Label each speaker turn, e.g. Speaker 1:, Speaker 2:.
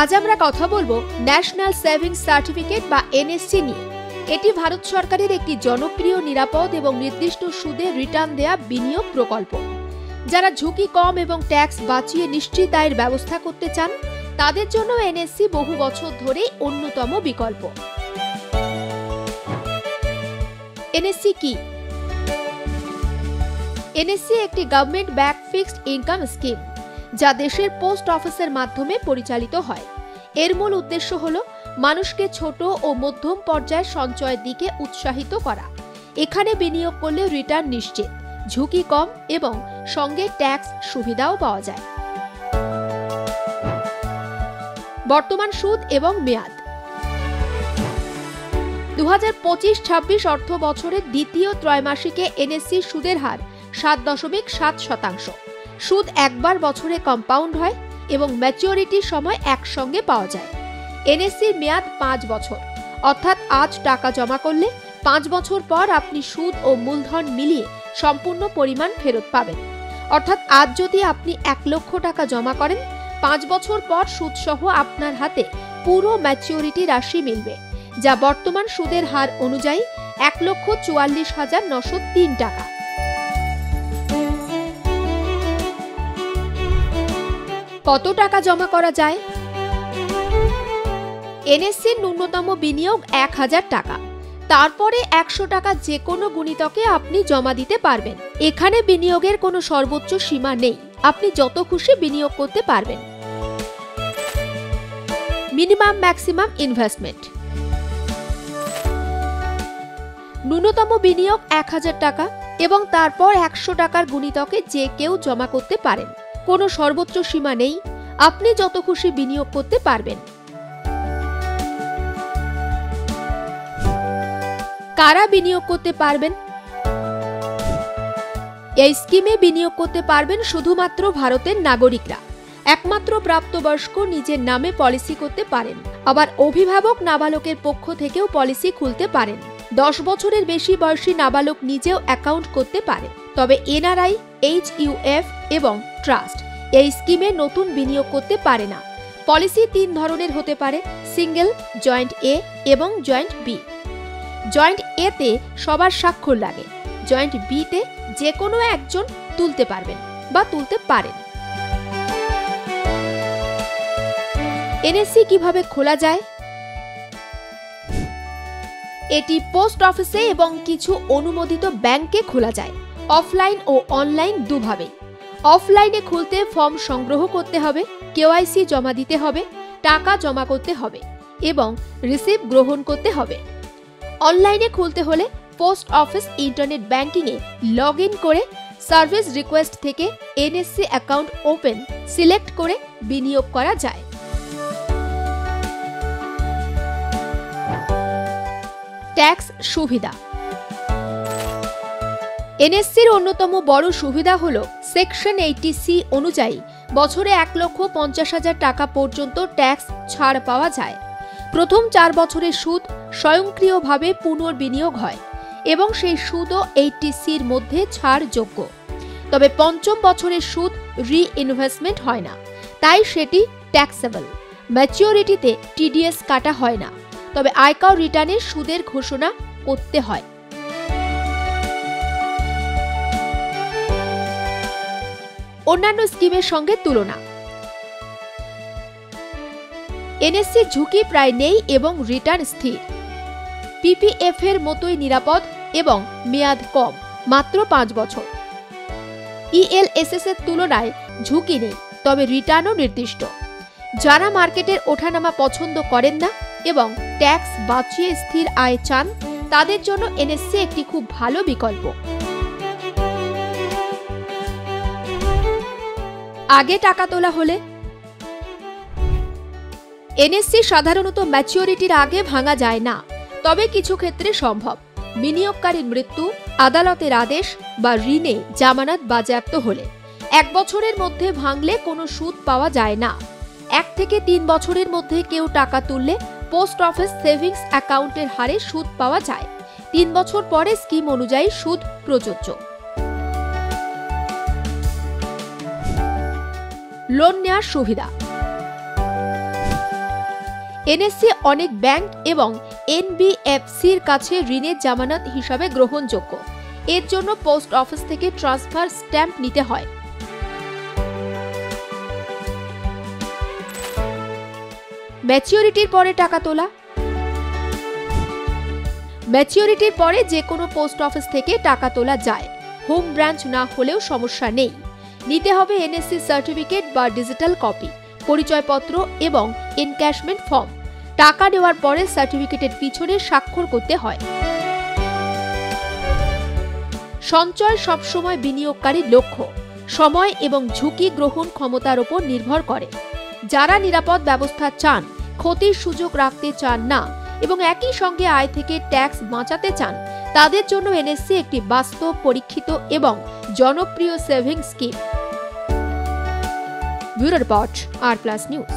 Speaker 1: আজ আমরা কথা বলবো ন্যাশনাল সেভিংস সার্টিফিকেট বা এনএসসি নিয়ে। এটি ভারত সরকারের একটি জনপ্রিয়, নিরাপদ এবং নির্দিষ্ট সুদে রিটার্ন দেয়া বিনিয়োগ প্রকল্প। যারা ঝুঁকি কম এবং ট্যাক্স বাঁচিয়ে নিশ্চিত আয়ের ব্যবস্থা করতে চান, তাদের জন্য এনএসসি বহু বছর ধরেই অন্যতম বিকল্প। এনএসসি কি? এনএসসি একটি government back fixed income scheme, যা দেশের পোস্ট অফিসের মাধ্যমে পরিচালিত হয়। এর মূল উদ্দেশ্য হল মানুষকে ছোট ও মধ্যম পর্যায়ের সঞ্চয়ের দিকে উৎসাহিত করা। এখানে বিনিয়োগ করলে রিটার্ন নিশ্চিত, ঝুঁকি কম এবং সঙ্গে ট্যাক্স সুবিধাও পাওয়া যায়। বর্তমান সুদ এবং মেয়াদ। 2025-26 অর্থ বছরের দ্বিতীয় ত্রৈমাসিকে এনএসসি সুদের হার 7.7%। সুদ একবার বছরে কম্পাউন্ড হয় এবং ম্যাচিওরিটির সময় একসঙ্গে পাওয়া যায়। এনএসসির মেয়াদ 5 বছর, অর্থাৎ আজ টাকা জমা করলে 5 বছর পর আপনি সুদ ও মূলধন মিলিয়ে সম্পূর্ণ পরিমাণ ফেরত পাবেন। অর্থাৎ আজ যদি আপনি 1 লক্ষ টাকা জমা করেন, 5 বছর পর সুদসহ আপনার হাতে পুরো ম্যাচিওরিটি রাশি মিলবে, যা বর্তমান সুদের হার অনুযায়ী 1,44,903 টাকা। কত টাকা জমা করা যায়? এনএসসির ন্যূনতম বিনিয়োগ 1000 টাকা। তারপরে 100 টাকা যে কোনো গুণিতকে আপনি জমা দিতে পারবেন। এখানে বিনিয়োগের কোনো সর্বোচ্চ সীমা নেই, আপনি যত খুশি বিনিয়োগ করতে পারবেন। Minimum maximum investment. ন্যূনতম বিনিয়োগ 1000 টাকা এবং তারপর 100 টাকার গুণিতকে যে কেউ জমা করতে পারেন। কোনো সর্বোচ্চ সীমা নেই, আপনি যত খুশি বিনিয়োগ করতে পারবেন। কারা বিনিয়োগ করতে পারবেন? এই স্কিমে বিনিয়োগ করতে পারবেন শুধুমাত্র ভারতের নাগরিকরা। একমাত্র প্রাপ্তবয়স্ক নিজের নামে পলিসি করতে পারেন। আবার অভিভাবক নাবালকের পক্ষ থেকেও পলিসি খুলতে পারেন। 10 বছরের বেশি বয়সী নাবালক নিজেও অ্যাকাউন্ট করতে পারে। তবে এনআরআই, এইচইউএফ এবং ট্রাস্ট এই স্কিমে নতুন বিনিয়োগ করতে পারে না। পলিসি 3 ধরনের হতে পারে: সিঙ্গেল, জয়েন্ট এ এবং জয়েন্ট বি। জয়েন্ট এ তে সবার স্বাক্ষর লাগে, জয়েন্ট বি তে যে কোনো একজন তুলতে পারবেন বা তুলতে পারেন। এনএসসি কিভাবে খোলা যায়? এটি পোস্ট অফিসে এবং কিছু অনুমোদিত ব্যাংকে খোলা যায়। অফলাইন ও অনলাইন দুভাবে। অফলাইনে খুলতে ফর্ম সংগ্রহ করতে হবে, কেওয়াইসি জমা দিতে হবে, টাকা জমা করতে হবে এবং রিসিপ্ট গ্রহণ করতে হবে। অনলাইনে খুলতে হলে পোস্ট অফিস ইন্টারনেট ব্যাংকিংয়ে লগ ইন করে সার্ভিস রিকোয়েস্ট থেকে এনএসসি অ্যাকাউন্ট ওপেন সিলেক্ট করে বিনিয়োগ করা যায়। ট্যাক্স সুবিধা। এনএসসির অন্যতম বড় সুবিধা হল সেকশন 80C অনুযায়ী বছরে 1,50,000 টাকা পর্যন্ত ট্যাক্স ছাড় পাওয়া যায়। প্রথম 4 বছরের সুদ স্বয়ংক্রিয়ভাবে পুনর্বিনিয়োগ হয় এবং সেই সুদও 80Cর মধ্যে ছাড়যোগ্য। তবে 5ম বছরের সুদ রি-ইনভেস্টমেন্ট হয় না, তাই সেটি ট্যাক্সেবল। ম্যাচিওরিটিতে টিডিএস কাটা হয় না, তবে আয়কর রিটার্নে সুদের ঘোষণা করতে হয়। অন্যান্য স্কিমের সঙ্গে তুলনা। এনএসসি ঝুঁকি প্রায় নেই এবং রিটার্ন স্থির। পিপিএফ এর মতোই নিরাপদ এবং মেয়াদ কম, মাত্র 5 বছর। ইএলএসএস এর তুলনায় ঝুঁকি নেই, তবে রিটার্নও নির্দিষ্ট। যারা মার্কেটের ওঠানামা পছন্দ করেন না এবং ট্যাক্স বাঁচিয়ে স্থির আয় চান, তাদের জন্য এনএসসি একটি খুব ভালো বিকল্প। আগে টাকা তোলা হলে এনএসসি সাধারণত ম্যাচিওরিটির আগে ভাঙা যায় না, তবে কিছু ক্ষেত্রে সম্ভব। বিনিয়োগকারীর মৃত্যু, আদালতের আদেশ বা ঋণে জামানত বাজেয়াপ্ত হলে। 1 বছরের মধ্যে ভাঙলে কোনো সুদ পাওয়া যায় না। 1 থেকে 3 বছরের মধ্যে কেউ টাকা তুললে পোস্ট অফিস সেভিংস অ্যাকাউন্টের হারে সুদ পাওয়া যায়। 3 বছর পরে স্কিম অনুযায়ী সুদ প্রযোজ্য। লোন নেওয়ার সুবিধা। এনএসসি অনেক ব্যাংক এবং এনবিএফসির কাছে ঋণের জামানত হিসাবে গ্রহণযোগ্য। এর জন্য পোস্ট অফিস থেকে ট্রান্সফার স্ট্যাম্প নিতে হয়। ম্যাচিউরিটির পরে টাকা তোলা। ম্যাচিউরিটির পরে যে কোনো পোস্ট অফিস থেকে টাকা তোলা যায়। হোম ব্রাঞ্চ না হলেও সমস্যা নেই। নিতে হবে এনএসসি সার্টিফিকেট বা ডিজিটাল কপি, পরিচয়পত্র এবং এনক্যাশমেন্ট ফর্ম। টাকা নেওয়ার পরে সার্টিফিকেটের পিছনে স্বাক্ষর করতে হয়। সঞ্চয় সবসময় বিনিয়োগকারীর লক্ষ্য, সময় এবং ঝুঁকি গ্রহণ ক্ষমতার উপর নির্ভর করে। যারা নিরাপদ ব্যবস্থা চান, ক্ষতির সুযোগ রাখতে চান না এবং একই সঙ্গে আয় থেকে ট্যাক্স বাঁচাতে চান, তাদের জন্য এনএসসি একটি বাস্তব, পরীক্ষিত এবং জনপ্রিয় সেভিংস স্কিম। ব্যুরো রিপোর্ট, আর প্লাস নিউজ।